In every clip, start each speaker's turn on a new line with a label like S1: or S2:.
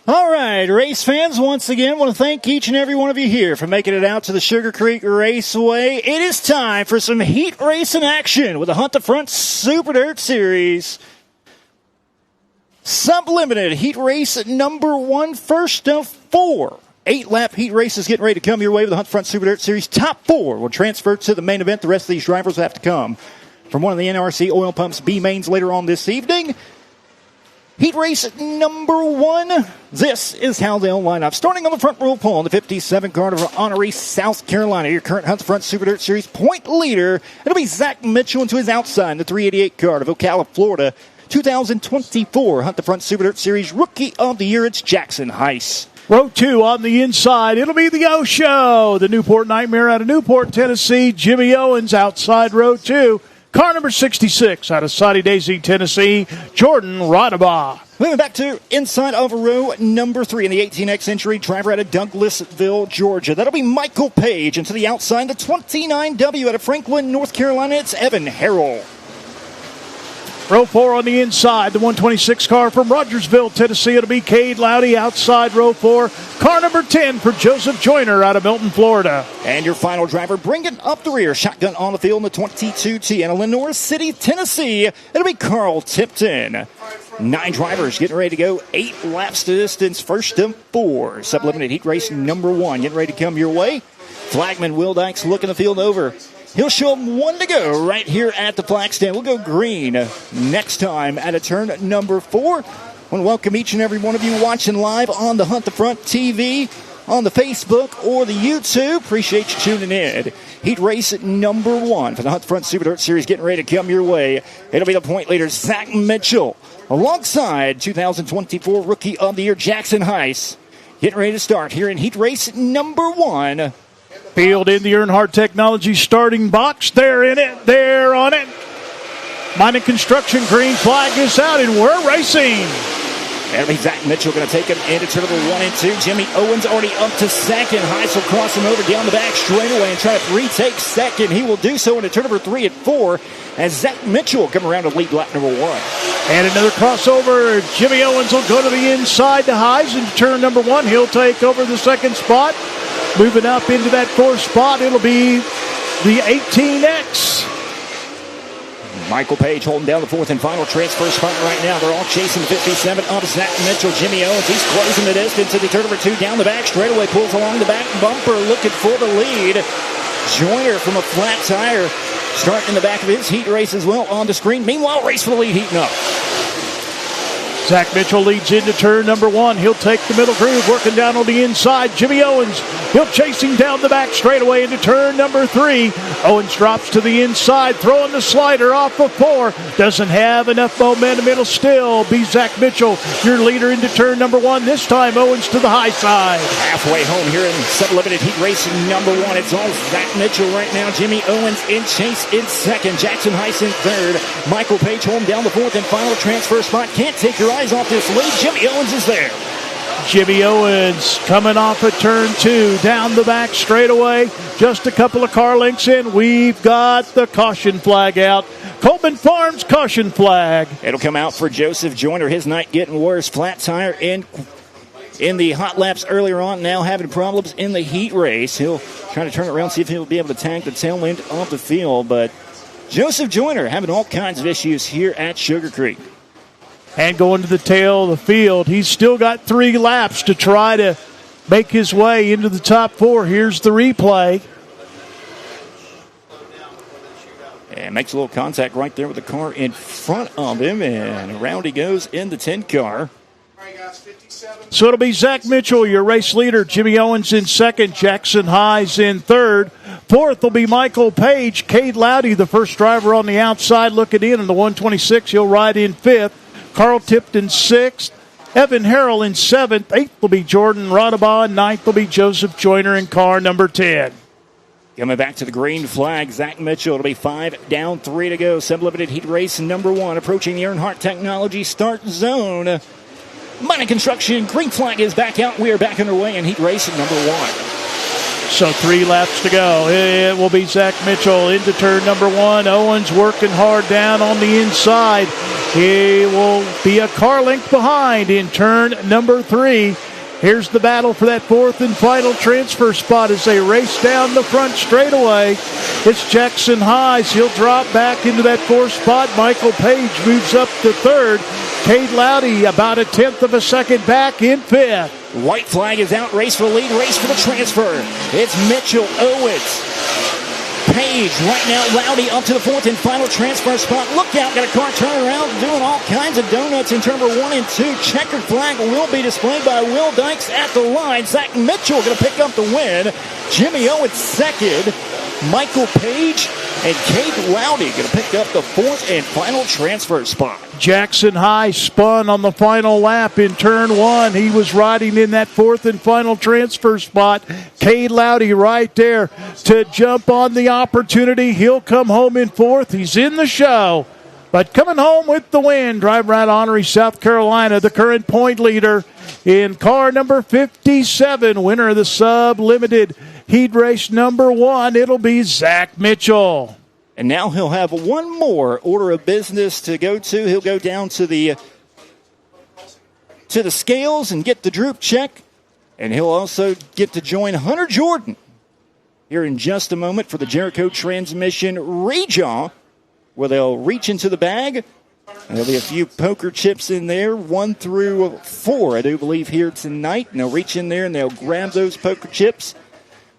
S1: All right, race fans, once again, want to thank each and every one of you here for making it out to the Sugar Creek Raceway. It is time for some heat racing action with the Hunt the Front Super Dirt Series. Sublimited heat race number 1, first of 4. 8-lap heat races getting ready to come your way with the Hunt the Front Super Dirt Series. Top 4 will transfer to the main event. The rest of these drivers will have to come from one of the NRC Oil Pumps B mains later on this evening. Heat race number 1. This is how they'll line up. Starting on the front row pole in the 57 car of Honoree, South Carolina. Your current Hunt the Front Super Dirt Series point leader. It'll be Zach Mitchell, and to his outside in the 388 car of Ocala, Florida. 2024 Hunt the Front Super Dirt Series Rookie of the Year. It's Jackson Heiss.
S2: Row 2 on the inside. It'll be the O Show. The Newport Nightmare out of Newport, Tennessee. Jimmy Owens outside row 2. Car number 66 out of Soddy Daisy, Tennessee, Jordan Rodabaugh.
S1: Moving back to inside of row number 3 in the 18X entry, driver out of Douglasville, Georgia. That'll be Michael Page. And to the outside, the 29W out of Franklin, North Carolina, it's Evan Harrell.
S2: Row 4 on the inside, the 126 car from Rogersville, Tennessee. It'll be Cade Loudy outside row 4. Car number 10 for Joseph Joyner out of Milton, Florida.
S1: And your final driver bringing up the rear, shotgun on the field in the 22T out of Lenoir City, Tennessee. It'll be Carl Tipton. 9 drivers getting ready to go 8 laps to distance, first of 4. Sublimited heat race number 1 getting ready to come your way. Flagman Will Dykes looking the field over. He'll show them 1 to go right here at the flag stand. We'll go green next time at a turn number 4. I want to welcome each and every one of you watching live on the Hunt the Front TV, on the Facebook, or the YouTube. Appreciate you tuning in. Heat race number 1 for the Hunt the Front Super Dirt Series getting ready to come your way. It'll be the point leader, Zach Mitchell, alongside 2024 Rookie of the Year, Jackson Heiss. Getting ready to start here in heat race number 1.
S2: Field in the Earnhardt Technology starting box. They're in it. They're on it. Mining Construction green flag is out, and we're racing.
S1: That'll be Zach Mitchell going to take him into turn number 1 and 2. Jimmy Owens already up to second. Heiss will cross him over down the back straightaway and try to retake second. He will do so into turn number 3 and 4 as Zach Mitchell will come around to lead lap number 1.
S2: And another crossover. Jimmy Owens will go to the inside to Heiss into turn number 1. He'll take over the second spot. Moving up into that 4th spot, it'll be the 18X.
S1: Michael Page holding down the 4th and final transfer spot right now. They're all chasing the 57 up Zach Mitchell. Jimmy Owens, he's closing the distance to the turn number 2 down the back straightaway, pulls along the back bumper, looking for the lead. Joyner from a flat tire, starting in the back of his heat race as well on the screen. Meanwhile, race for the lead heating up.
S2: Zach Mitchell leads into turn number 1. He'll take the middle groove, working down on the inside. Jimmy Owens, he'll chase him down the back straightaway into turn number 3. Owens drops to the inside, throwing the slider off of 4. Doesn't have enough momentum. It'll still be Zach Mitchell, your leader into turn number 1. This time, Owens to the high side.
S1: Halfway home here in sublimited heat racing number 1. It's all Zach Mitchell right now. Jimmy Owens in chase in second. Jackson Heiss in third. Michael Page home down the 4th and final transfer spot. Can't take your eyes off this lead. Jimmy Owens is there.
S2: Jimmy Owens coming off at turn 2, down the back straightaway. Just a couple of car lengths in. We've got the caution flag out. Coleman Farms caution flag.
S1: It'll come out for Joseph Joyner. His night getting worse. Flat tire in the hot laps earlier on. Now having problems in the heat race. He'll try to turn it around, see if he'll be able to tag the tail end of the field. But Joseph Joyner having all kinds of issues here at Sugar Creek.
S2: And going to the tail of the field, he's still got 3 laps to try to make his way into the top 4. Here's the replay.
S1: And makes a little contact right there with the car in front of him. And around he goes in the 10 car.
S2: So it'll be Zach Mitchell, your race leader. Jimmy Owens in second. Jackson Heiss in third. 4th will be Michael Page. Cade Loudy, the first driver on the outside looking in the 126. He'll ride in 5th. Carl Tipton 6th. Evan Harrell in 7th. 8th will be Jordan Rodabaugh. 9th will be Joseph Joyner in car number 10.
S1: Coming back to the green flag, Zach Mitchell. It'll be 5 down, 3 to go. Sublimited heat race number 1. Approaching the Earnhardt Technology start zone. Mining Construction, green flag is back out. We are back underway in heat race number 1.
S2: So 3 laps to go. It will be Zach Mitchell into turn number 1. Owens working hard down on the inside. He will be a car length behind in turn number 3. Here's the battle for that fourth and final transfer spot as they race down the front straightaway. It's Jackson Highs. He'll drop back into that fourth spot. Michael Page moves up to third. Cade Loudy about a tenth of a second back in fifth.
S1: White flag is out. Race for the lead. Race for the transfer. It's Mitchell, Owens, Page right now. Loudy up to the fourth and final transfer spot. Look out. Got a car turning around, doing all kinds of donuts in turn number 1 and 2. Checkered flag will be displayed by Will Dykes at the line. Zach Mitchell going to pick up the win. Jimmy Owens second. Michael Page and Cade Loudy going to pick up the fourth and final transfer spot.
S2: Jackson High spun on the final lap in turn 1. He was riding in that fourth and final transfer spot. Cade Loudy right there to jump on the opportunity. He'll come home in fourth. He's in the show, but coming home with the win. Drive Right Honorary South Carolina, the current point leader in car number 57, winner of the Sub Limited Heat Race number 1. It'll be Zach Mitchell.
S1: And now he'll have one more order of business to go to. He'll go down to the scales and get the droop check. And he'll also get to join Hunter Jordan here in just a moment for the Jericho Transmission Rejaw, where they'll reach into the bag. And there'll be a few poker chips in there, 1 through 4, I do believe, here tonight. And they'll reach in there and they'll grab those poker chips.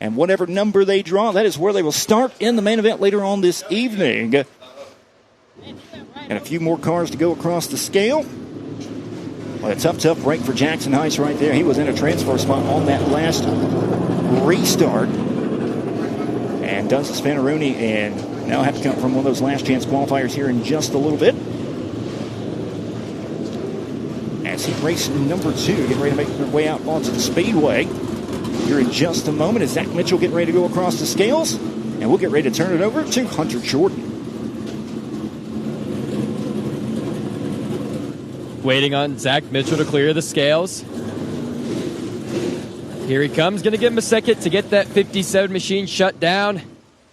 S1: And whatever number they draw, that is where they will start in the main event later on this evening. And a few more cars to go across the scale. Well, a tough break for Jackson Heights right there. He was in a transfer spot on that last restart. And does the Spanaroni and now have to come from one of those last chance qualifiers here in just a little bit. As he races number 2, getting ready to make their way out onto the speedway. Here in just a moment as Zach Mitchell getting ready to go across the scales. And we'll get ready to turn it over to Hunter Jordan.
S3: Waiting on Zach Mitchell to clear the scales. Here he comes. Going to give him a second to get that 57 machine shut down.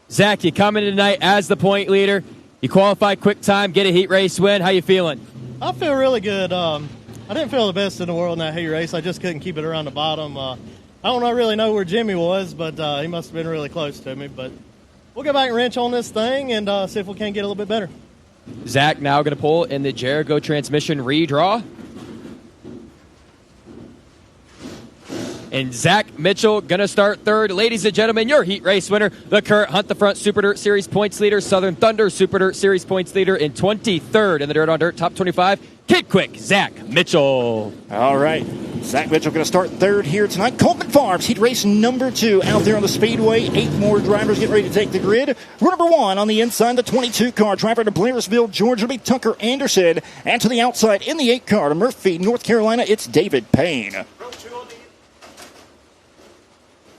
S3: Zach, you come in tonight as the point leader. You qualify quick time, get a heat race win. How you feeling?
S4: I feel really good. I didn't feel the best in the world in that heat race. I just couldn't keep it around the bottom. I don't really know where Jimmy was, but he must have been really close to me. But we'll go back and wrench on this thing and see if we can get a little bit better.
S3: Zach now going to pull in the Jericho Transmission redraw. And Zach Mitchell going to start third. Ladies and gentlemen, your heat race winner, the current Hunt the Front Super Dirt Series points leader, Southern Thunder Super Dirt Series points leader, in 23rd in the Dirt on Dirt Top 25. Kid Quick, Zach Mitchell.
S1: All right. Zach Mitchell going to start third here tonight. Coleman Farms, heat race number 2 out there on the speedway. 8 more drivers getting ready to take the grid. We're number 1 on the inside, the 22 car. Driver to Blairsville, Georgia, will be Tucker Anderson. And to the outside in the 8 car to Murphy, North Carolina, it's David Payne.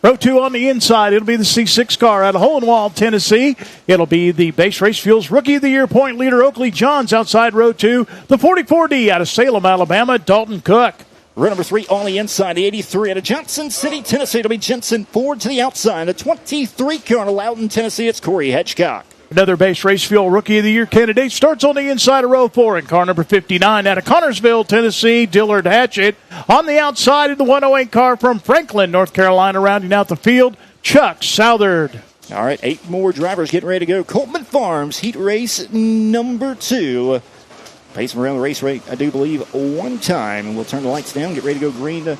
S2: Row 2 on the inside, it'll be the C6 car out of Hohenwald, Tennessee. It'll be the Base Race Fuels Rookie of the Year point leader, Oakley Johns, outside row 2. The 44D out of Salem, Alabama, Dalton Cook.
S1: Row number 3 on the inside, the 83 out of Johnson City, Tennessee. It'll be Jensen Ford to the outside. The 23 car out of Loudoun, Tennessee, it's Corey Hedgecock.
S2: Another Base Race Fuel Rookie of the Year candidate starts on the inside of row 4 in car number 59 out of Connorsville, Tennessee, Dillard Hatchett. On the outside in the 108 car from Franklin, North Carolina, rounding out the field, Chuck Southard.
S1: All right, 8 more drivers getting ready to go. Coleman Farms, heat race number 2. Pace them around the raceway, I do believe, one time. And we'll turn the lights down, get ready to go green.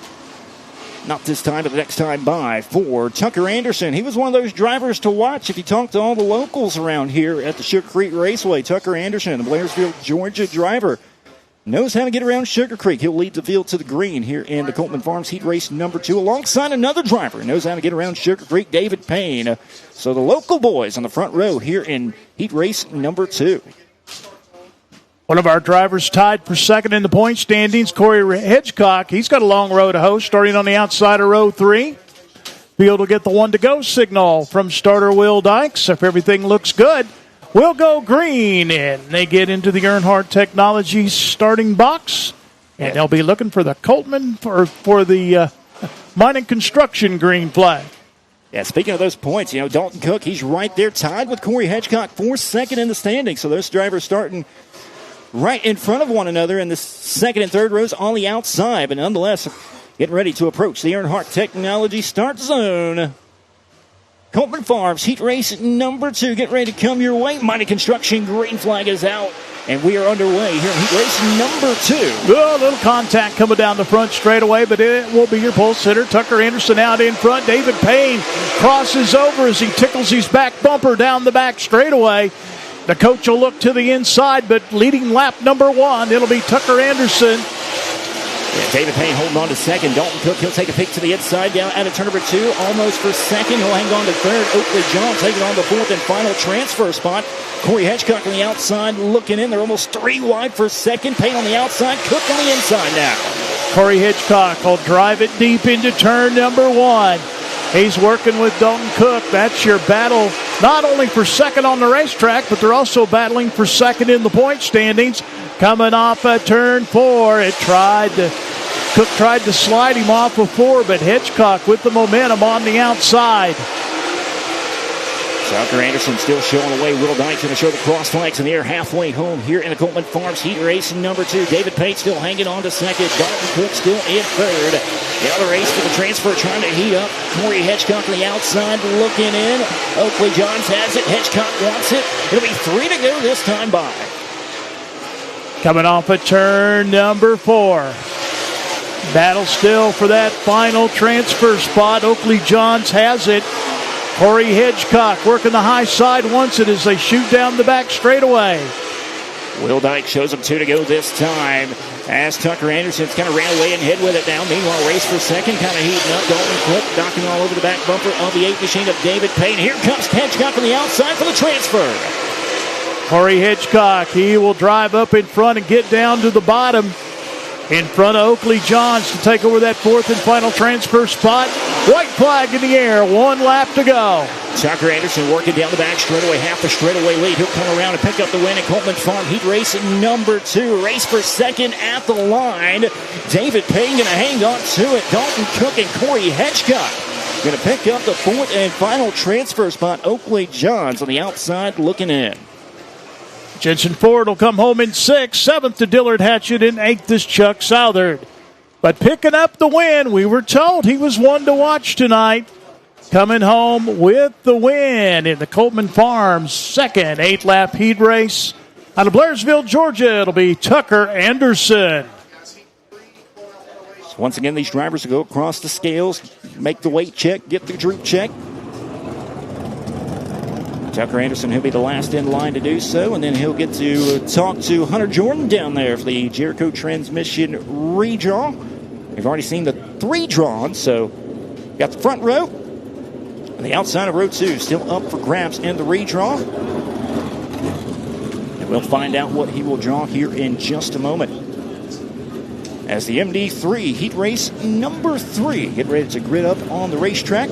S1: Not this time, but the next time by for Tucker Anderson. He was one of those drivers to watch if you talk to all the locals around here at the Sugar Creek Raceway. Tucker Anderson, the Blairsville, Georgia driver, knows how to get around Sugar Creek. He'll lead the field to the green here in the Coleman Farms heat race number 2 alongside another driver who knows how to get around Sugar Creek, David Payne. So the local boys on the front row here in heat race number 2.
S2: One of our drivers tied for second in the point standings, Corey Hedgecock. He's got a long row to hoe, starting on the outside of row 3. Field will get the 1-to-go signal from starter Will Dykes. If everything looks good, we'll go green. And they get into the Earnhardt Technologies starting box. And they'll be looking for the Coltman for the mining construction green flag.
S1: Yeah, speaking of those points, Dalton Cook, he's right there tied with Corey Hedgecock for second in the standings. So those drivers starting right in front of one another in the second and third rows on the outside. But nonetheless, getting ready to approach the Earnhardt Technology start zone. Coleman Farms Heat Race number 2. Get ready to come your way. Mighty Construction green flag is out. And we are underway here in Heat Race number 2.
S2: A little contact coming down the front straightaway, but it will be your pole sitter. Tucker Anderson out in front. David Payne crosses over as he tickles his back bumper down the back straightaway. The coach will look to the inside, but leading lap number 1, it'll be Tucker Anderson.
S1: Yeah, David Payne holding on to second. Dalton Cook, he'll take a peek to the inside, down out of turn number 2, almost for second. He'll hang on to third. Oakley John taking on the fourth and final transfer spot. Corey Hedgecock on the outside looking in. They're almost 3 wide for second. Payne on the outside, Cook on the inside now.
S2: Corey Hedgecock will drive it deep into turn number 1. He's working with Dalton Cook. That's your battle, not only for second on the racetrack, but they're also battling for second in the point standings. Coming off at turn 4, Cook tried to slide him off before, but Hedgecock with the momentum on the outside.
S1: Tucker Anderson still showing away. Will Dyke's going to show the cross flags in the air halfway home here in the Coleman Farms Heat Race number 2. David Pate still hanging on to second. Dalton Cook still in third. The other race for the transfer trying to heat up. Corey Hedgecock on the outside looking in. Oakley Johns has it. Hedgecock wants it. It'll be 3 to go this time by.
S2: Coming off at turn number 4. Battle still for that final transfer spot. Oakley Johns has it. Corey Hedgecock working the high side wants it as they shoot down the back straightaway.
S1: Will Dyke shows them 2 to go this time. As Tucker Anderson's kind of ran away and head with it now. Meanwhile, race for second, kind of heating up. Dalton Cook knocking all over the back bumper of the 8 machine of David Payne. Here comes Hedgecock on the outside for the transfer.
S2: Corey Hedgecock, he will drive up in front and get down to the bottom in front of Oakley Johns to take over that fourth and final transfer spot. White flag in the air, 1 lap to go.
S1: Tucker Anderson working down the back straightaway, half a straightaway lead. He'll come around and pick up the win at Coleman Farm Heat Race number 2. Race for second at the line. David Payne going to hang on to it. Dalton Cook and Corey Hedgecock going to pick up the fourth and final transfer spot. Oakley Johns on the outside looking in.
S2: Jensen Ford will come home in 6th. 7th to Dillard Hatchett. In 8th is Chuck Southard. But picking up the win, we were told he was one to watch tonight. Coming home with the win in the Coleman Farms second 8-lap heat race. Out of Blairsville, Georgia, it'll be Tucker Anderson.
S1: So once again, these drivers will go across the scales, make the weight check, get the droop check. Tucker Anderson, he'll be the last in line to do so, and then he'll get to talk to Hunter Jordan down there for the Jericho Transmission redraw. We've already seen the 3 drawn, so got the front row, and the outside of row 2 still up for grabs in the redraw. And we'll find out what he will draw here in just a moment. As the MD3 Heat Race number 3 get ready to grid up on the racetrack.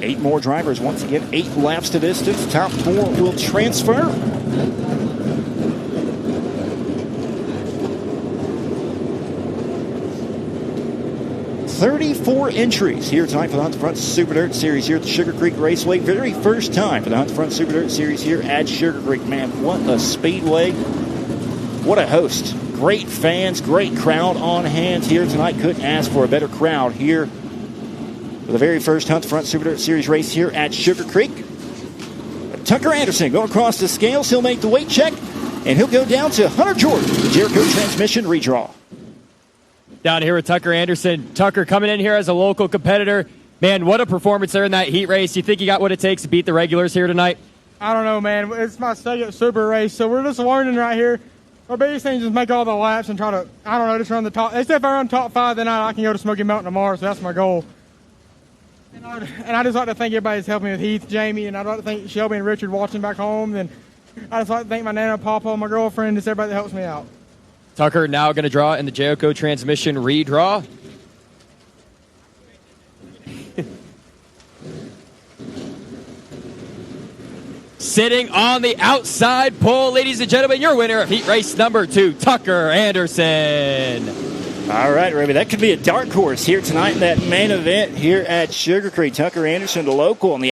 S1: 8 more drivers. Once again, 8 laps to distance. Top 4 will transfer. $34 entries here tonight for the Hunt Front Super Dirt Series here at the Sugar Creek Raceway. Very first time for the Hunt Front Super Dirt Series here at Sugar Creek. Man, what a speedway. What a host. Great fans, great crowd on hand here tonight. Couldn't ask for a better crowd here for the very first Hunt Front Super Dirt Series race here at Sugar Creek. Tucker Anderson going across the scales. He'll make the weight check, and he'll go down to Hunter Jordan, Jericho Transmission redraw.
S3: Down here with Tucker Anderson. Tucker coming in here as a local competitor. Man, what a performance there in that heat race. You think you got what it takes to beat the regulars here tonight?
S5: I don't know, man. It's my second super race, so we're just learning right here. Our biggest thing is just make all the laps and try to, I don't know, just run the top. If I run top 5, then I can go to Smoky Mountain tomorrow, so that's my goal. And I just like to thank everybody that's helping me with Heath, Jamie, and I'd like to thank Shelby and Richard watching back home. And I just like to thank my Nana, Papa, my girlfriend, just everybody that helps me out.
S3: Tucker now going to draw in the Jericho Transmission redraw. Sitting on the outside pole, ladies and gentlemen, your winner of heat race number 2, Tucker Anderson.
S1: All right, Ruby, that could be a dark horse here tonight in that main event here at Sugar Creek. Tucker Anderson, the local, on the